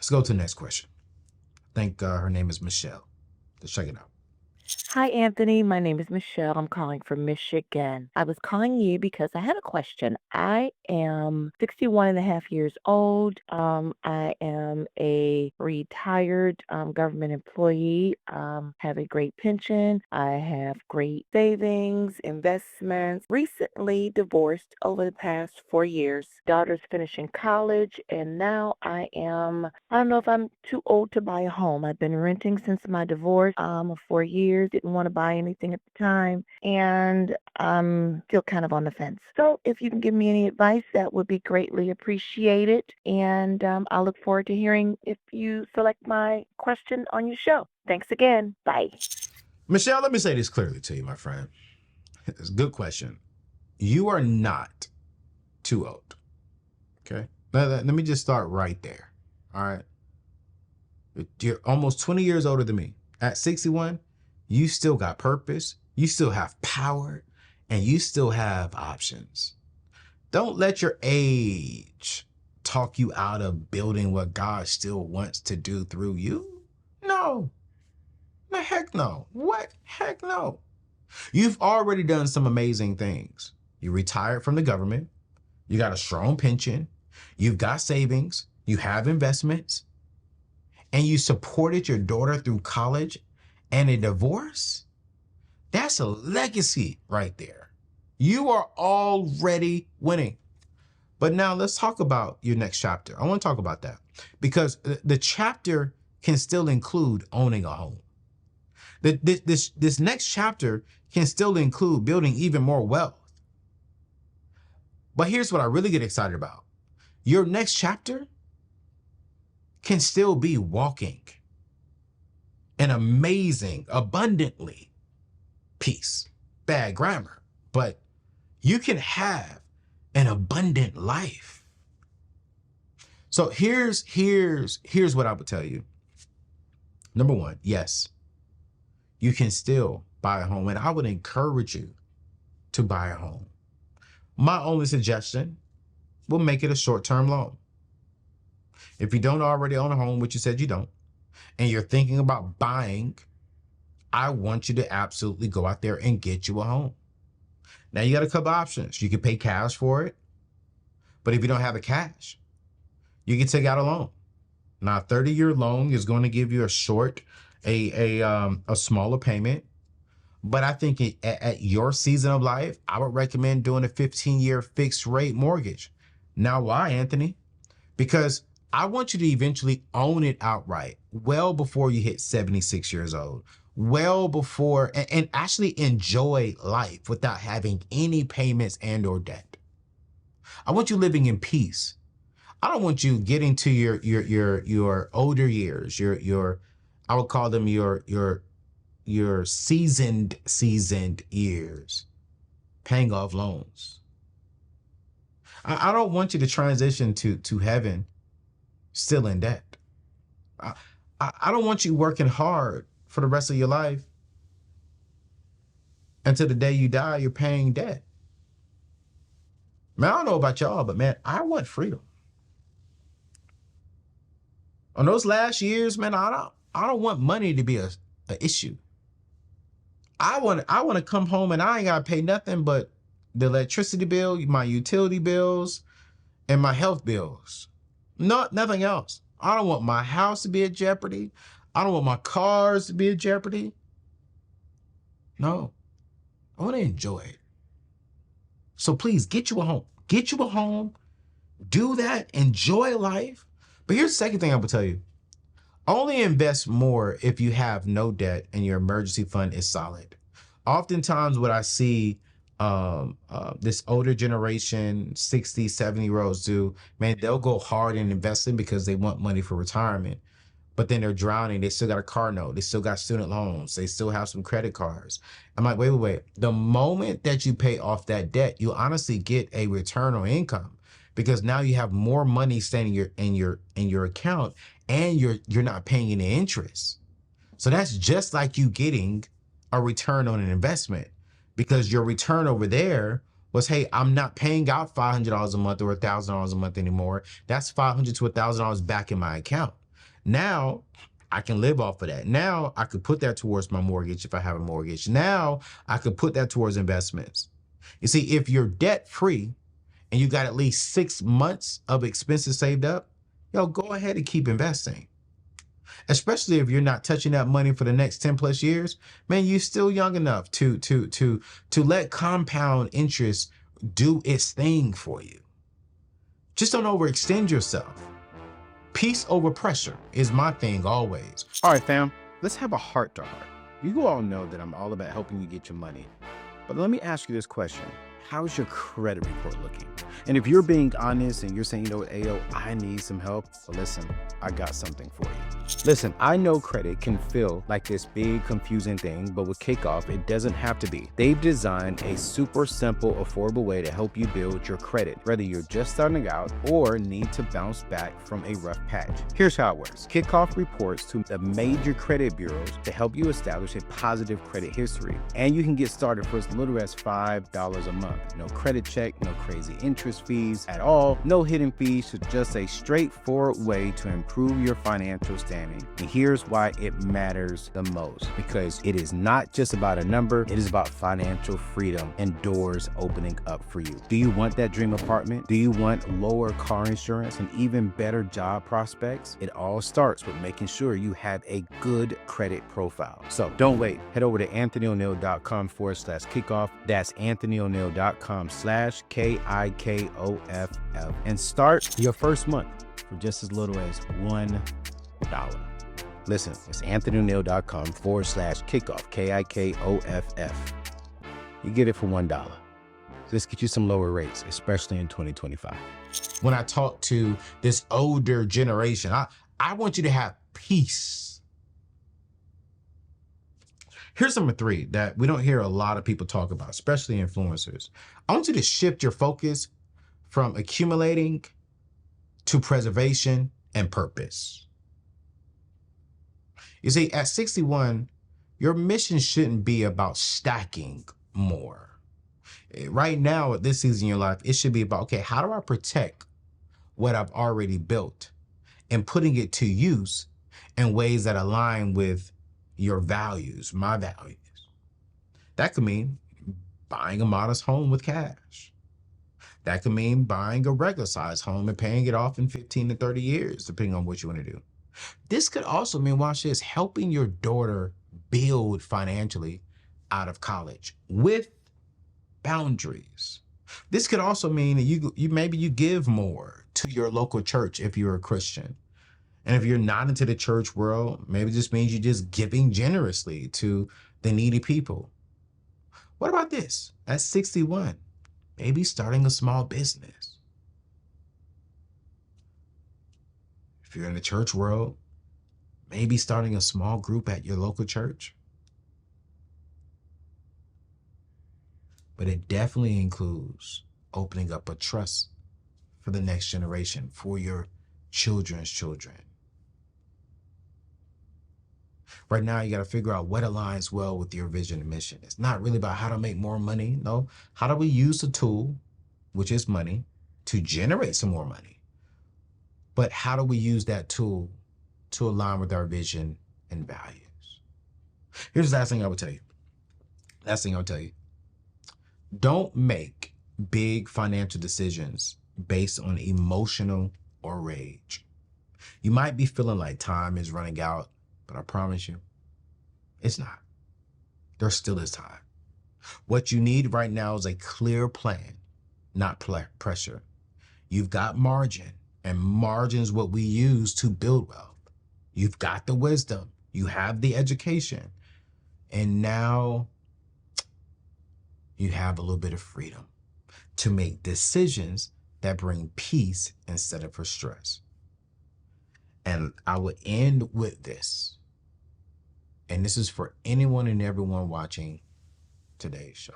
Let's go to the next question. I think her name is Michelle. Let's check it out. Hi, Anthony. My name is Michelle. I'm calling from Michigan. I was calling you because I had a question. I am 61 and a half years old. I am a retired government employee. Have a great pension. I have great savings, investments. Recently divorced over the past 4 years. Daughter's finishing college, and now I don't know if I'm too old to buy a home. I've been renting since my divorce of 4 years. Didn't want to buy anything at the time, and I'm still kind of on the fence. So if you can give me any advice, that would be greatly appreciated. And I look forward to hearing if you select my question on your show. Thanks again. Bye. Michelle, let me say this clearly to you, my friend. It's a good question. You are not too old. Okay. Let me just start right there. All right. You're almost 20 years older than me. At 61, you still got purpose, you still have power, and you still have options. Don't let your age talk you out of building what God still wants to do through you. No. No, heck no. What? Heck no. You've already done some amazing things. You retired from the government. You got a strong pension. You've got savings. You have investments. And you supported your daughter through college and a divorce. That's a legacy right there. You are already winning. But now let's talk about your next chapter. I want to talk about that because the chapter can still include owning a home. This next chapter can still include building even more wealth. But here's what I really get excited about. Your next chapter can still be walking an amazing, abundantly peace. Bad grammar, but you can have an abundant life. So here's what I would tell you. Number one, yes, you can still buy a home, and I would encourage you to buy a home. My only suggestion will make it a short-term loan. If you don't already own a home, which you said you don't, and you're thinking about buying, I want you to absolutely go out there and get you a home. Now you got a couple options. You can pay cash for it, but if you don't have the cash, you can take out a loan. Now, a 30-year loan is going to give you a smaller payment, but I think at your season of life, I would recommend doing a 15-year fixed rate mortgage. Now, why, Anthony? Because I want you to eventually own it outright, well before you hit 76 years old, well before, and actually enjoy life without having any payments and or debt. I want you living in peace. I don't want you getting to your older years, your I would call them your seasoned years, paying off loans. I don't want you to transition to heaven still in debt. I don't want you working hard for the rest of your life until the day you die, you're paying debt. Man, I don't know about y'all, but man, I want freedom. On those last years, man, I don't want money to be a issue. I want to come home and I ain't gotta pay nothing but the electricity bill, my utility bills, and my health bills. Nothing else. I don't want my house to be at jeopardy. I don't want my cars to be at jeopardy. No, I want to enjoy it. So please get you a home. Get you a home. Do that. Enjoy life. But here's the second thing I will tell you. Only invest more if you have no debt and your emergency fund is solid. Oftentimes what I see this older generation, 60, 70-year-olds do, man, they'll go hard in investing because they want money for retirement. But then they're drowning. They still got a car note. They still got student loans. They still have some credit cards. I'm like, wait. The moment that you pay off that debt, you honestly get a return on income because now you have more money staying in your account and you're not paying any interest. So that's just like you getting a return on an investment because your return over there was, hey, I'm not paying out $500 a month or $1,000 a month anymore. That's $500 to $1,000 back in my account. Now I can live off of that. Now I could put that towards my mortgage if I have a mortgage. Now I could put that towards investments. You see, if you're debt free and you got at least 6 months of expenses saved up, yo, go ahead and keep investing. Especially if you're not touching that money for the next 10 plus years, man, you're still young enough to let compound interest do its thing for you. Just don't overextend yourself. Peace over pressure is my thing always. All right, fam, let's have a heart to heart. You all know that I'm all about helping you get your money. But let me ask you this question. How's your credit report looking? And if you're being honest and you're saying, you know what, Ayo, I need some help, well, listen, I got something for you. Listen, I know credit can feel like this big, confusing thing, but with Kickoff, it doesn't have to be. They've designed a super simple, affordable way to help you build your credit, whether you're just starting out or need to bounce back from a rough patch. Here's how it works. Kickoff reports to the major credit bureaus to help you establish a positive credit history. And you can get started for as little as $5 a month. No credit check, no crazy interest fees at all, no hidden fees, so just a straightforward way to improve your financial standing. And here's why it matters the most, because it is not just about a number, it is about financial freedom and doors opening up for you. Do you want that dream apartment? Do you want lower car insurance and even better job prospects? It all starts with making sure you have a good credit profile. So don't wait. Head over to anthonyoneal.com/kickoff. That's anthonyoneal.com/KIKOFF and start your first month for just as little as $1. Listen, it's anthonyoneal.com/kickoff, KIKOFF. You get it for $1. Let's get you some lower rates, especially in 2025. When I talk to this older generation, I want you to have peace. Here's number 3 that we don't hear a lot of people talk about, especially influencers. I want you to shift your focus from accumulating to preservation and purpose. You see, at 61, your mission shouldn't be about stacking more. Right now, at this season in your life, it should be about, okay, how do I protect what I've already built and putting it to use in ways that align with your values, my values. That could mean buying a modest home with cash. That could mean buying a regular size home and paying it off in 15 to 30 years, depending on what you want to do. This could also mean, watch this, helping your daughter build financially out of college with boundaries. This could also mean that you maybe you give more to your local church if you're a Christian. And if you're not into the church world, maybe this means you're just giving generously to the needy people. What about this? At 61, maybe starting a small business. If you're in the church world, maybe starting a small group at your local church. But it definitely includes opening up a trust for the next generation, for your children's children. Right now, you got to figure out what aligns well with your vision and mission. It's not really about how to make more money. No, how do we use the tool, which is money, to generate some more money? But how do we use that tool to align with our vision and values? Here's the last thing I would tell you. Don't make big financial decisions based on emotional or rage. You might be feeling like time is running out, but I promise you, it's not. There still is time. What you need right now is a clear plan, not pressure. You've got margin, and margin is what we use to build wealth. You've got the wisdom, you have the education, and now you have a little bit of freedom to make decisions that bring peace instead of stress. And I would end with this. And this is for anyone and everyone watching today's show.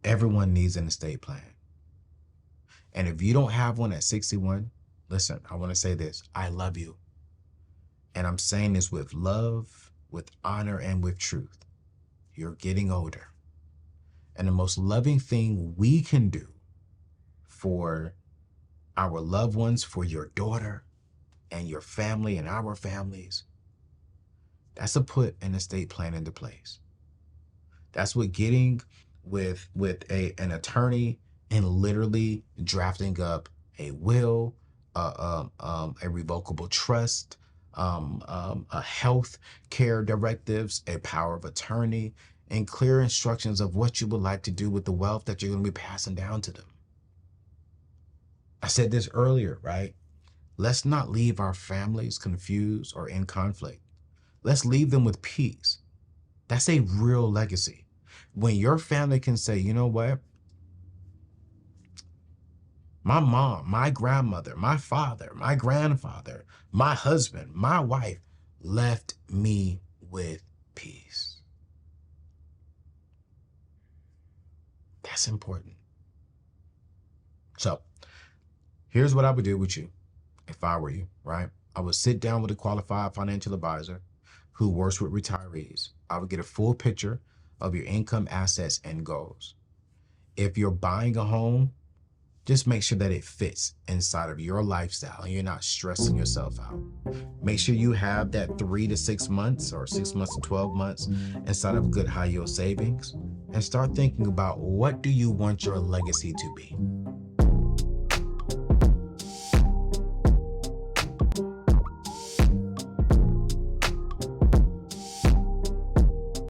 Everyone needs an estate plan. And if you don't have one at 61, listen, I want to say this. I love you. And I'm saying this with love, with honor, and with truth. You're getting older. And the most loving thing we can do for our loved ones, for your daughter, and your family and our families, that's to put an estate plan into place. That's what getting with an attorney and literally drafting up a will, a revocable trust, a health care directives, a power of attorney, and clear instructions of what you would like to do with the wealth that you're going to be passing down to them. I said this earlier, right? Let's not leave our families confused or in conflict. Let's leave them with peace. That's a real legacy. When your family can say, you know what? My mom, my grandmother, my father, my grandfather, my husband, my wife left me with peace. That's important. So here's what I would do with you if I were you, right? I would sit down with a qualified financial advisor who works with retirees. I would get a full picture of your income, assets, and goals. If you're buying a home, just make sure that it fits inside of your lifestyle and you're not stressing yourself out. Make sure you have that 3 to 6 months or 6 months to 12 months inside of good high yield savings, and start thinking about, what do you want your legacy to be?